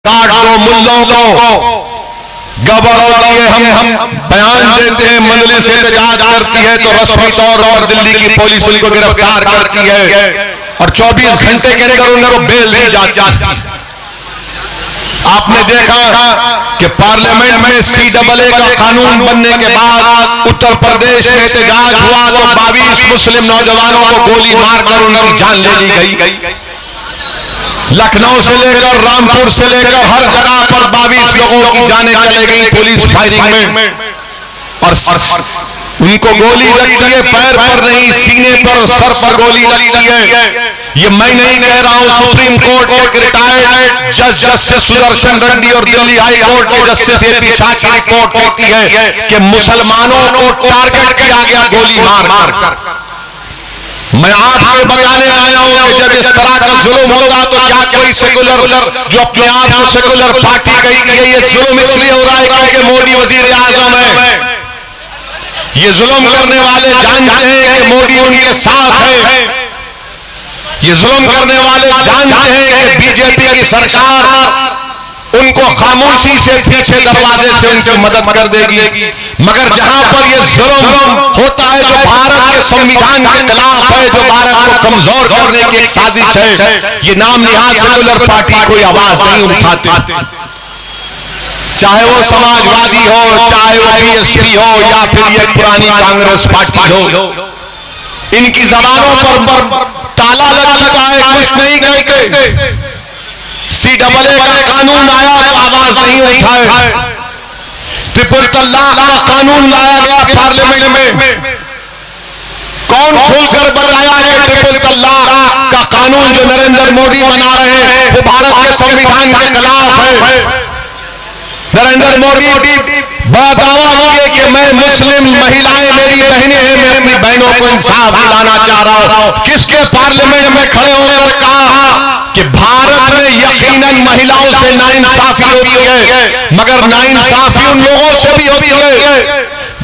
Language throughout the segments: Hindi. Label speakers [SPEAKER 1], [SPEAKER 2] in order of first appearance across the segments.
[SPEAKER 1] काट दो मुल्लों को, गड़बड़ होती है हम बयान देते हैं, मजलिस एहतजाज करती है तो रस्मी तौर पर दिल्ली की पुलिस उनको गिरफ्तार करती है और 24 घंटे के अंदर उनको बेल दी जाती। आपने देखा कि पार्लियामेंट में CAA का कानून बनने के बाद उत्तर प्रदेश में एहतजाज हुआ तो 22 मुस्लिम नौजवानों को गोली मारकर उनकी जान ले ली गई। लखनऊ से लेकर रामपुर से लेकर हर जगह पर 22 लोगों की जानें चले गई पुलिस फायरिंग में, और उनको गोली लगती है पैर पर नहीं, सीने पर, सर पर गोली लगती है। ये मैं नहीं कह रहा हूं, सुप्रीम कोर्ट के रिटायर्ड जज जस्टिस सुदर्शन रेड्डी और दिल्ली हाई कोर्ट के जस्टिस AP शाह की रिपोर्ट कहती है कि मुसलमानों को टारगेट किया गया गोली मार। मैं आपको बताने आया हूं कि जब इस तरह का जुल्म होगा तो क्या कोई सेकुलर जो अपने आप को सेकुलर पार्टी कहती है, ये जुल्म इसलिए हो रहा है क्योंकि मोदी वजीर आजम है। ये जुल्म करने वाले जानते हैं कि मोदी उनके साथ है। ये जुल्म करने वाले जानते हैं कि बीजेपी की सरकार उनको खामोशी से पीछे दरवाजे से उनकी मदद कर देगी। मगर जहां पर ये जुल्म होता है जो भारत के संविधान के खिलाफ है, जो भारत को कमजोर करने की एक साजिश है, ये नाम निहाद सेकुलर पार्टी कोई आवाज नहीं उठाते। चाहे वो समाजवादी हो, चाहे वो BSP हो, या फिर ये पुरानी कांग्रेस पार्टी हो, इनकी जबानों पर ताला लग चुका है, कुछ नहीं कहते। CAA का कानून आया तो आवाज नहीं उठाए। ट्रिपल तलाक का कानून लाया गया पार्लियामेंट में, कौन खुलकर बताया कि ट्रिपल तलाक का कानून जो नरेंद्र मोदी बना रहे हैं वो भारत के संविधान के खिलाफ है। नरेंद्र मोदी बड़ा दावा किए कि मैं मुस्लिम महिलाएं मेरी बहनें हैं, मैं अपनी बहनों को इंसाफ दिलाना चाह रहा हूं। किसके पार्लियामेंट में खड़े होकर कहा कि भारत में यकीनन महिलाओं से नाइंसाफी होती है, मगर नाइंसाफी उन लोगों से भी होती है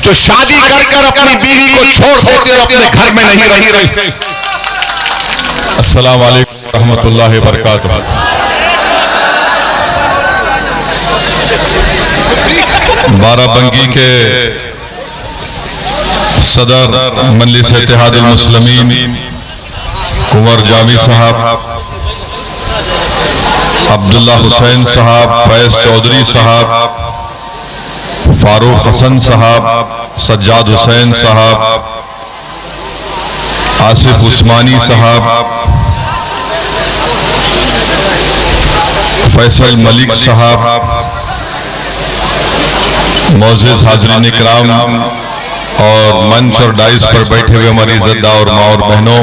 [SPEAKER 1] जो शादी कर अपनी बीवी को छोड़ देते और अपने घर में नहीं रही। अस्सलाम वालेकुम रहमतुल्लाहि व बरकातुहू। बाराबंकी के सदर मजलिस इत्तेहादुल मुस्लिमीन कुंवर जामी साहब, अब्दुल्ला हुसैन साहब, फैज चौधरी साहब, फारूक हसन साहब, सज्जाद हुसैन साहब, आसिफ उस्मानी साहब, फैसल मलिक साहब, मोअज़्ज़िज़ हाज़रीन इकराम और मंच और डाइस पर बैठे हुए हमारी इज़्ज़तदार और माँ और बहनों,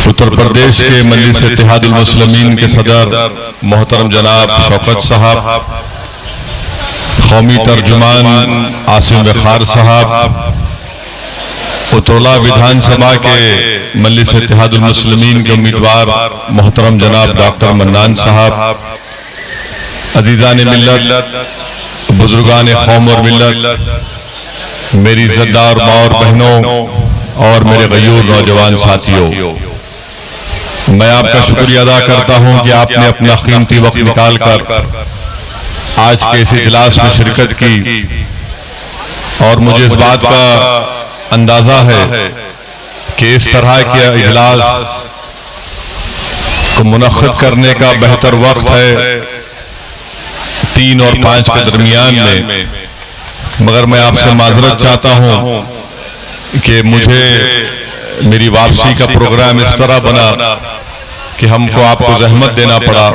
[SPEAKER 1] उत्तर प्रदेश के मजलिस इत्तेहादुल मुस्लिमीन के सदर मोहतरम जनाब शौकत साहब, कौमी तर्जुमान आसिम वक़ार साहब, उत्तरला विधानसभा के मजलिस इत्तेहादुल मुस्लिमीन के उम्मीदवार मोहतरम जनाब डॉक्टर मन्नान साहब, अजीज़ान मिल्लत, बुजुर्गान कौम और मिल्लत, मेरी इज़्ज़तदार माँ और बहनों और मेरे गयूर नौजवान साथियों, मैं आपका शुक्रिया अदा करता हूं कि आपने अपना कीमती वक्त निकाल कर आज के इस इजलास में शिरकत की। और मुझे इस बात का अंदाजा है कि इस तरह के इजलास को मुनक्किद करने का बेहतर वक्त है 3 और 5 के दरमियान में, मगर मैं आपसे माजरत चाहता हूं कि मुझे मेरी वापसी का प्रोग्राम इस तरह बना कि हमको आपको जहमत देना पड़ा,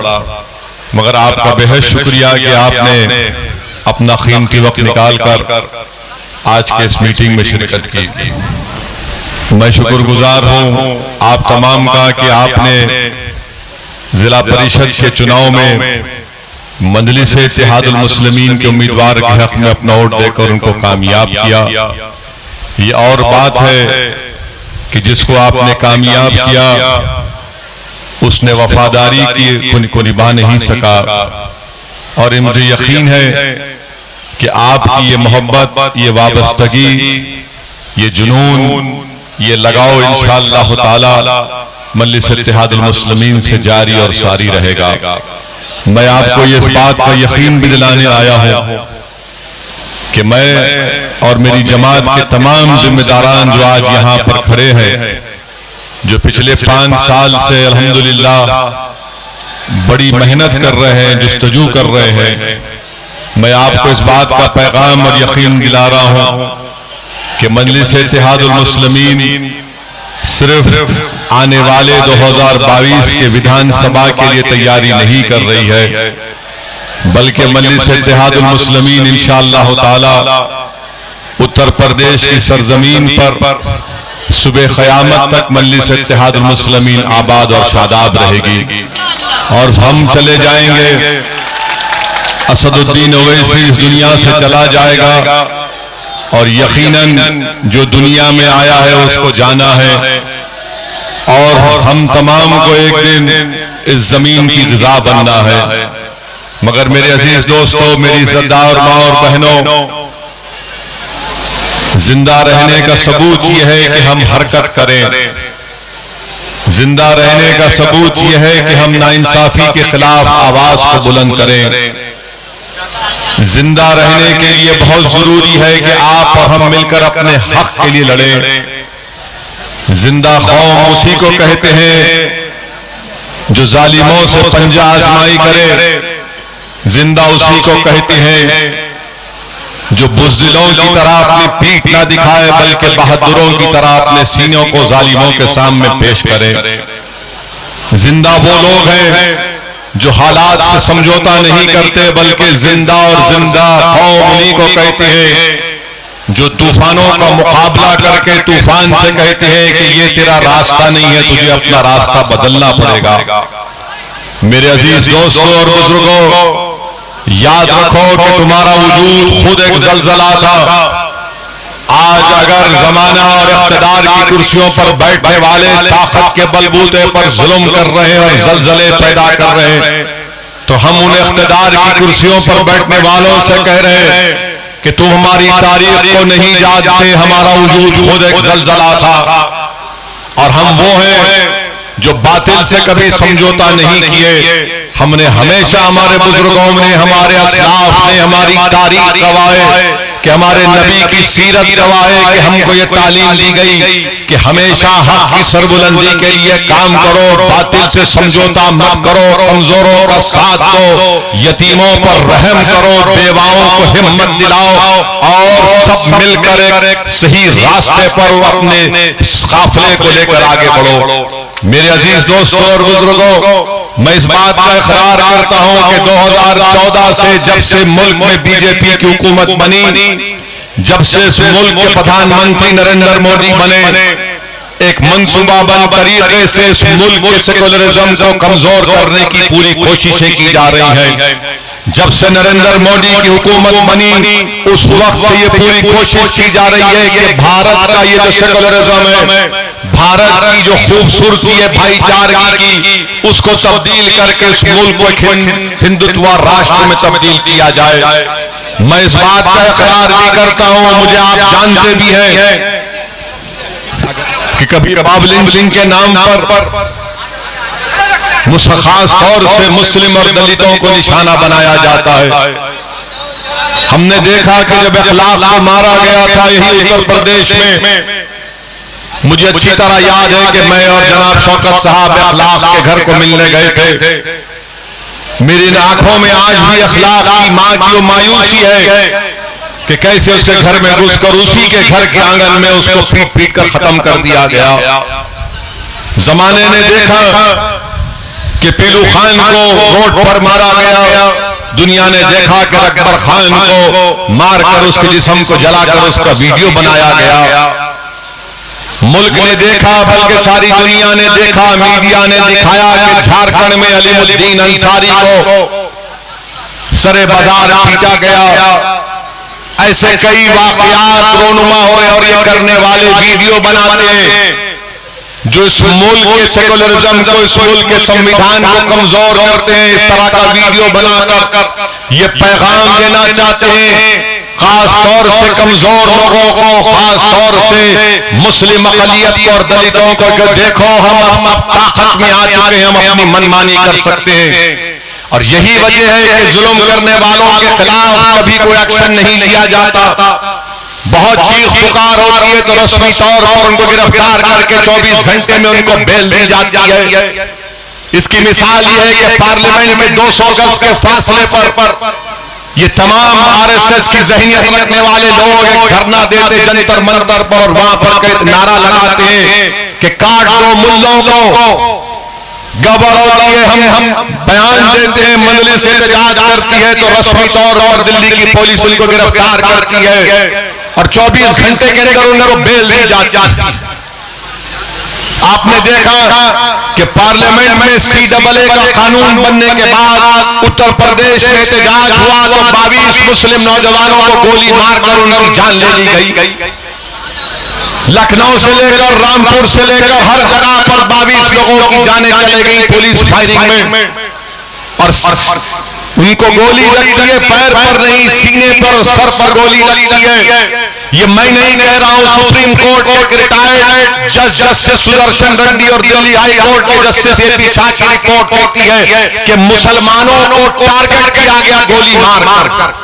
[SPEAKER 1] मगर आपका बेहद शुक्रिया कि आपने अपना कीमती वक्त निकाल कर आज के इस मीटिंग में शिरकत की। मैं शुक्रगुजार हूं आप तमाम का कि आपने जिला परिषद के चुनाव में मजलिस इत्तेहादुल मुस्लिमीन के उम्मीदवार के हक में अपना वोट देकर उनको कामयाब किया। ये और बात है कि जिसको आपने कामयाब किया उसने वफादारी की को निभा नहीं सका, और मुझे यकीन है कि आपकी ये मोहब्बत, ये वाबस्तगी, ये जुनून, ये लगाव इंशाअल्लाह ताला मजलिस इत्तेहादुल मुस्लिमीन से जारी और सारी रहेगा। मैं आपको इस बात का यकीन भी दिलाने आया हूं कि मैं और मेरी जमात के तमाम जिम्मेदारान जो आज यहां पर खड़े हैं, जो पिछले 5 साल से अल्हम्दुलिल्लाह बड़ी मेहनत कर रहे हैं, जुस्तजू कर रहे हैं, मैं आपको इस बात का पैगाम और यकीन दिला रहा हूं कि मजलिस इत्तेहादुल मुस्लिमीन सिर्फ आने वाले 2022 के विधानसभा के लिए तैयारी नहीं कर रही है, बल्कि मजलिस इत्तेहादुल मुस्लिमीन इंशाअल्लाह ताला उत्तर प्रदेश की सरजमीन पर सुबह क़यामत तक मजलिस इत्तेहादुल मुस्लिमीन आबाद और शादाब रहेगी और हम चले जाएंगे। असदुद्दीन ओवैसी इस दुनिया से चला जाएगा और यकीनन जो दुनिया में आया है उसको जाना है और हम तमाम को एक दिन इस जमीन की ग़िज़ा बनना है। मगर मेरे अजीज दोस्तों, मेरी इज़्ज़तदार माँ और बहनों, जिंदा रहने का सबूत यह है कि हम हरकत करें। जिंदा रहने का सबूत यह है कि हम नाइंसाफी के खिलाफ आवाज को बुलंद करें। जिंदा रहने के लिए बहुत जरूरी है कि आप और हम मिलकर अपने हक के लिए लड़ें। जिंदा कौम उसी को कहते हैं जो जालिमों से पंजा आजमाई करे। जिंदा उसी को कहते हैं जो बुज़दिलों की तरह अपनी पीठ ना दिखाए, बल्कि बहादुरों की तरह अपने सीनों को जालिमों के सामने पेश करे। जिंदा वो लोग हैं जो हालात से समझौता नहीं करते, बल्कि जिंदा और जिंदा कौम उन्हीं को कहते हैं जो तूफानों का मुकाबला करके तूफान से कहते हैं कि ये तेरा रास्ता नहीं है, तुझे अपना रास्ता बदलना पड़ेगा। मेरे अजीज दोस्तों और बुजुर्गों, याद रखो कि तुम्हारा वजूद खुद एक जलजला था। आज अगर जमाना और इख्तिदार की कुर्सियों पर बैठने वाले ताकत के बलबूते पर जुल्म कर रहे हैं और जलजले पैदा कर रहे हैं, तो हम उन इख्तिदार की कुर्सियों पर बैठने वालों से कह रहे हैं कि तुम हमारी तारीख को नहीं जानते, हमारा वजूद खुद एक जलजला था। और हम वो हैं जो बातिल से कभी समझौता नहीं किए। हमने हमेशा, हमारे बुजुर्गों ने, हमारे असलाफ ने, हमारी तारीख गवाए कि हमारे नबी की सीरत गवाए कि हमको ये तालीम दी गई कि हमेशा हक की सरबुलंदी के लिए काम करो, बातिल से समझौता मत करो, कमजोरों का साथ दो, यतीमों पर रहम करो, बेवाओं को हिम्मत दिलाओ और सब मिलकर एक सही रास्ते पर अपने काफिले को लेकर आगे बढ़ो। मेरे अजीज दोस्तों और बुजुर्गों, मैं इस बात का इकरार करता हूं कि 2014 से जब से मुल्क में बीजेपी की हुकूमत बनी, जब से इस मुल्क के प्रधानमंत्री नरेंद्र मोदी बने, एक मंसूबाबंद तरीके से इस मुल्क के सेकुलरिज्म को कमजोर करने की पूरी कोशिशें की जा रही हैं। जब से नरेंद्र मोदी की हुकूमत बनी, उस वक्त से ये पूरी कोशिश की जा रही है कि भारत का ये जो सेकुलरिज्म है, भारत की जो खूबसूरती है भाईचारगी की, उसको तब्दील करके इस मुल्क को हिंदुत्व राष्ट्र में तब्दील किया जाए। मैं इस बात का इकरार भी करता हूं, मुझे आप जानते भी हैं कि कभी बाब लिंचिंग के नाम पर खास तौर से मुस्लिम और दलितों को निशाना बनाया जाता है। हमने देखा कि जब इखलाक को मारा गया था यही उत्तर प्रदेश में, मुझे अच्छी तरह याद है कि मैं और जनाब शौकत साहब इखलाक के घर को मिलने गए थे। मेरी आंखों में आज भी इखलाक की मां की मायूसी है कि कैसे उसके घर में घुसकर उसी के घर के आंगन में उसको पीट पीट कर खत्म कर दिया गया। जमाने ने देखा कि पीलू खान को रोड पर मारा गया, दुनिया ने देखा कि अकबर खान को मारकर उसके जिस्म को जलाकर उसका वीडियो बनाया गया। मुल्क ने देखा, बल्कि सारी दुनिया ने देखा, मीडिया ने दिखाया कि झारखंड में अलीमुद्दीन अंसारी को सरे बाजार पीटा गया। ऐसे कई वाकयात रोनुमा हो रहे और ये करने वाले वीडियो बनाते हैं जो इस मुल्क के सेकुलरिज्म को, इस मुल्क के संविधान को कमजोर करते हैं। इस तरह का वीडियो बनाकर ये पैगाम देना चाहते हैं खास तौर से कमजोर लोगों को, खास तौर से मुस्लिम अक़लियत को और दलितों को कि देखो हम अब ताकत में आ चुके हैं, हम अपनी मनमानी कर सकते हैं। और यही वजह है कि जुल्म करने वालों के खिलाफ कभी कोई एक्शन नहीं लिया जाता। बहुत चीख पुकार होती है तो रस्मी तौर पर उनको गिरफ्तार करके 24 घंटे में उनको बेल दी जाती है। इसकी मिसाल यह है कि पार्लियामेंट में 200 गज के फासले पर ये तमाम आरएसएस की ज़हनियत रखने वाले लोग एक धरना देते जंतर मंतर पर, और वहां पर एक नारा लगाते हैं कि काट दो मुल्लों को। गड़बड़ होती है, हम बयान देते हैं, मजलिस एहतजाज करती है तो रस्मी तौर पर दिल्ली की पुलिस उनको गिरफ्तार करती है और 24 घंटे के अंदर उनको बेल दी जाती है। आपने देखा कि पार्लियामेंट में CAA का कानून बनने के बाद उत्तर प्रदेश में एहतजाज हुआ तो 22 मुस्लिम नौजवानों को गोली मारकर उनकी जान ले ली गई। लखनऊ से लेकर रामपुर से लेकर हर जगह पर 22 लोगों की जानें चली गई पुलिस फायरिंग में, और उनको गोली लगती है पैर पर नहीं, सीने पर, सर पर गोली लगती है। ये मैं नहीं कह रहा हूं, सुप्रीम कोर्ट के रिटायर्ड जज जस्टिस सुदर्शन रेड्डी और दिल्ली हाई कोर्ट के जस्टिस AP शाह की रिपोर्ट कहती है कि मुसलमानों को टारगेट किया गया गोली मारकर।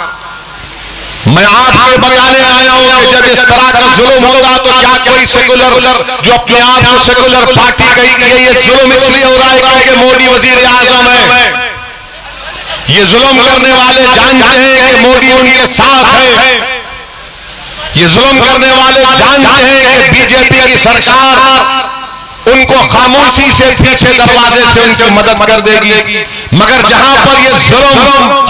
[SPEAKER 1] मैं आपको बताने आया हूं कि जब इस तरह का जुल्म होगा तो क्या कोई सेकुलर जो अपने आप को सेकुलर पार्टी कहती है, ये जुल्म इसलिए हो रहा है क्योंकि मोदी वजीर आजम है। ये जुल्म करने वाले जानते हैं कि मोदी उनके साथ है। ये जुल्म करने वाले जानते हैं कि बीजेपी की सरकार उनको खामोशी से पीछे दरवाजे से उनकी मदद कर देगी। मगर जहां पर यह जुल्म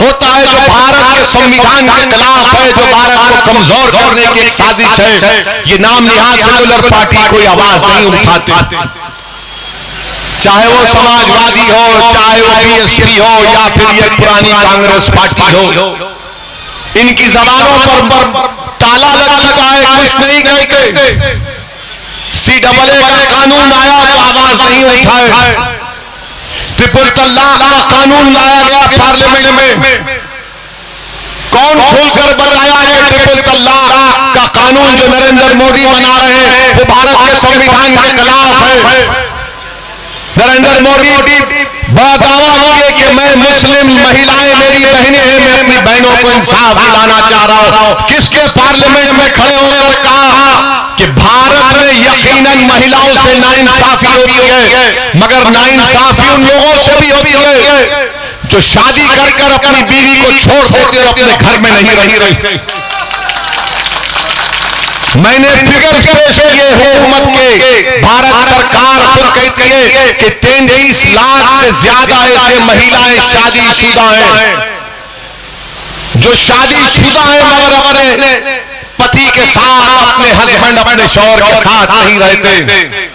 [SPEAKER 1] होता है जो भारत के संविधान के खिलाफ है, जो भारत को कमजोर करने की एक साजिश है, ये नाम निहाद सेकुलर पार्टी कोई आवाज नहीं उठाती। चाहे वो समाजवादी हो, चाहे वो BSP हो, या फिर ये पुरानी कांग्रेस पार्टी हो, इनकी जबानों पर ताला लग चुका है, कुछ नहीं कहते। CAA का कानून आया तो आवाज नहीं उठाए। ट्रिपल तलाक का कानून लाया गया पार्लियामेंट में, कौन खुलकर बताया कि ट्रिपल तलाक का कानून जो नरेंद्र मोदी बना रहे हैं वो भारत के संविधान के खिलाफ है। नरेंद्र मोदी बड़ा दावा किए कि मैं मुस्लिम महिलाएं मेरी बहनें हैं, मैं अपनी बहनों को इंसाफ दिलाना चाह रहा हूं। किसके पार्लियामेंट में खड़े होकर कहा कि भारत में यकीनन महिलाओं से नाइंसाफी होती है, मगर नाइंसाफी उन लोगों से भी होती है जो शादी कर अपनी बीवी को छोड़ देते और अपने घर में नहीं रही। मैंने फिगर्स पेश किए हुकूमत के, भारत सरकार खुद कहती है कि 33 लाख से ज्यादा ऐसे महिलाएं शादीशुदा हैं जो शादीशुदा हैं मगर अपने पति के साथ, अपने हस्बैंड, अपने शौहर के साथ नहीं रहते।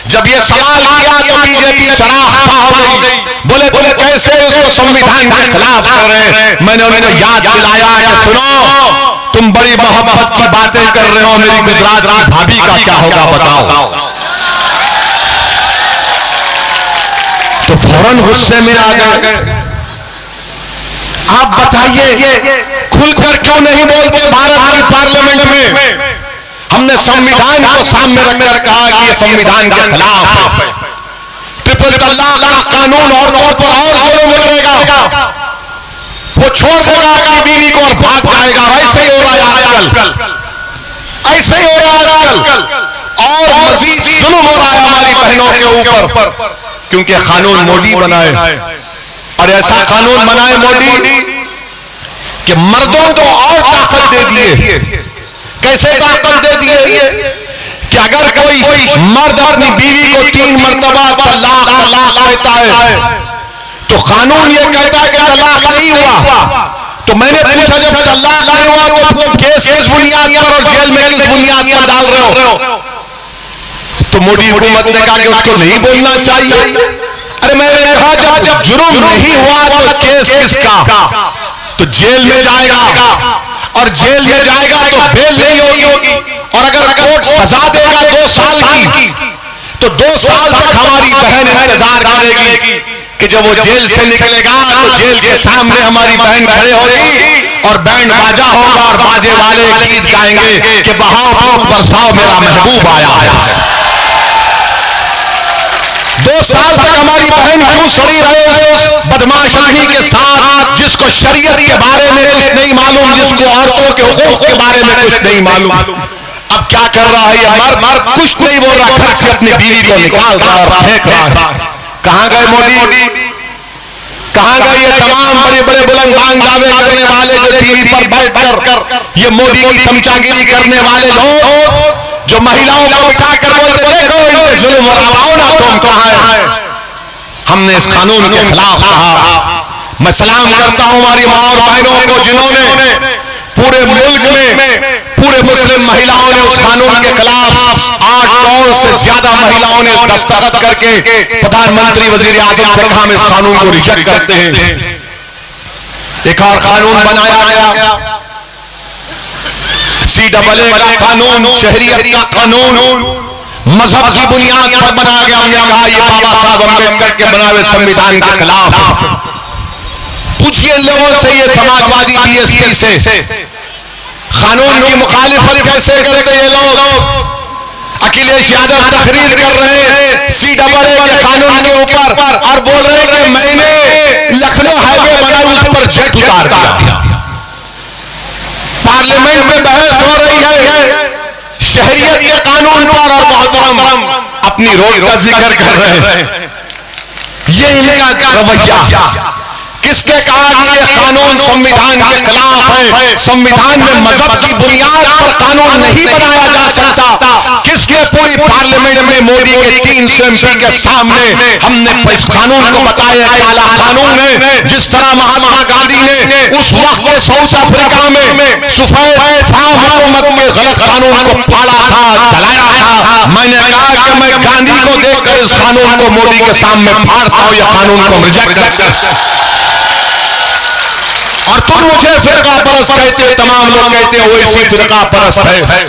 [SPEAKER 1] जब ये सवाल किया तो बीजेपी चराहा हो गई, बोले कैसे उसको संविधान के खिलाफ कर रहे हैं। मैंने उनको याद दिलाया कि सुनो, तुम बड़ी मोहब्बत की बातें कर रहे हो, मेरी गुजरात की भाभी का क्या होगा बताओ। तो फौरन गुस्से में आ गए। आप बताइए खुलकर क्यों नहीं बोलते भारत की पार्लियामेंट में? हमने संविधान को सामने रखकर कहा कि यह संविधान के खिलाफ है। ट्रिपल तलाक का कानून औरतों पर और जुल्म करेगा, वो छोड़ देगा अपनी बीवी को और भाग जाएगा। ऐसे ही हो रहा है आजकल, ऐसे ही हो रहा है आजकल, और मजीद जुल्म हो रहा है हमारी बहनों के ऊपर, क्योंकि कानून मोदी बनाए, और ऐसा कानून बनाए मोदी कि मर्दों को और ताकत दे दिए। कैसे ताकत दे दिए कि अगर कोई मर्द अपनी बीवी को 3 मरतबा तलाक कहता है तो कानून ये कहता है कि तलाक नहीं हुआ। तो मैंने पूछा जब तलाक नहीं हुआ तो केस किस बुनियाद पर और जेल में किस बुनियाद पर डाल रहे हो? तो मोदी हुकूमत ने कहा कि उसको नहीं बोलना चाहिए। अरे मैंने कहा जब जुर्म नहीं हुआ तो केस किसका? तो जेल में जाएगा, और जेल में जाएगा तो बेल नहीं होगी, और अगर कोर्ट सजा देगा 2 साल की तो 2 साल तक हमारी बहन इंतजार करेगी कि जब वो जेल से निकलेगा तो जेल के सामने हमारी बहन खड़े होगी और बैंड बाजा होगा और बाजे वाले गीत गाएंगे कि बहाओ फूक बरसाओ मेरा महबूब आया है। 2 साल तक हमारी बहन क्यों सड़ी रहे बदमाश आदमी के साथ, जिसको शरीयत के बारे में कुछ नहीं मालूम, जिसको औरतों के हुकूक के बारे में कुछ नहीं मालूम। अब क्या कर रहा है ये मर्द? कुछ नहीं बोल रहा, घर से अपनी बीवी को निकाल रहा और फेंक रहा है। कहां गए मोदी? कहां गए ये तमाम बड़े बड़े बुलंदांग दावे करने वाले जो टीवी पर बैठकर ये मोदी की चमचागिरी करने वाले लोग, जो महिलाओं को बिठाकर बोलते देखो इनके जुल्म और आवाओ ना तुम कहां है। हमने इस कानून के खिलाफ कहा। मैं सलाम करता हूं हमारी मां और बहनों को जिन्होंने पूरे मुल्क में पूरे मुस्लिम महिलाओं ने उस कानून के खिलाफ 8 करोड़ से ज्यादा महिलाओं ने दस्तखत करके प्रधानमंत्री वजीर आजम से कहा हम इस कानून को रिजेक्ट करते हैं। एक और कानून बनाया गया, CAA का कानून, शहरियत का कानून, मजहब की बुनियाद पर बनाया गया। हमने कहा ये बाबा साहब अम्बेडकर के बनाए हुए संविधान के खिलाफ। पूछिए लोगों से, ये समाजवादी BSP से कानून की मुखालिफत कैसे करते ये लोग? अखिलेश यादव तकरीर कर रहे हैं CAA के कानून के ऊपर और बोल रहे हैं कि मैंने लखनऊ हाईवे बनाई, उस पर जेट उतार दिया। पार्लियामेंट में बहस हो रही है शहरियत के कानून पर और मोहतरम अपनी रोड का जिक्र कर रहे हैं। ये इनका रवैया। किसने कहा कि यह कानून संविधान के खिलाफ है? संविधान में मजहब की बुनियाद पर कानून नहीं बनाया जा सकता। किसने पूरी पार्लियामेंट में मोदी के 300 MP के सामने हमने इस कानून को बताया काला कानून है? जिस तरह महात्मा गांधी ने उस वक्त के साउथ अफ्रीका में सफेद शाह हुकूमत के गलत कानून को फाड़ा था, जलाया था। मैंने कहा कि मैं गांधी को देखकर इस कानून को मोदी के सामने फाड़ता हूं, यह कानून को रिजेक्ट करता। और तुम मुझे फिरका परस्त कहते, तमाम लोग कहते हैं वो इसी फिरका परस्त है।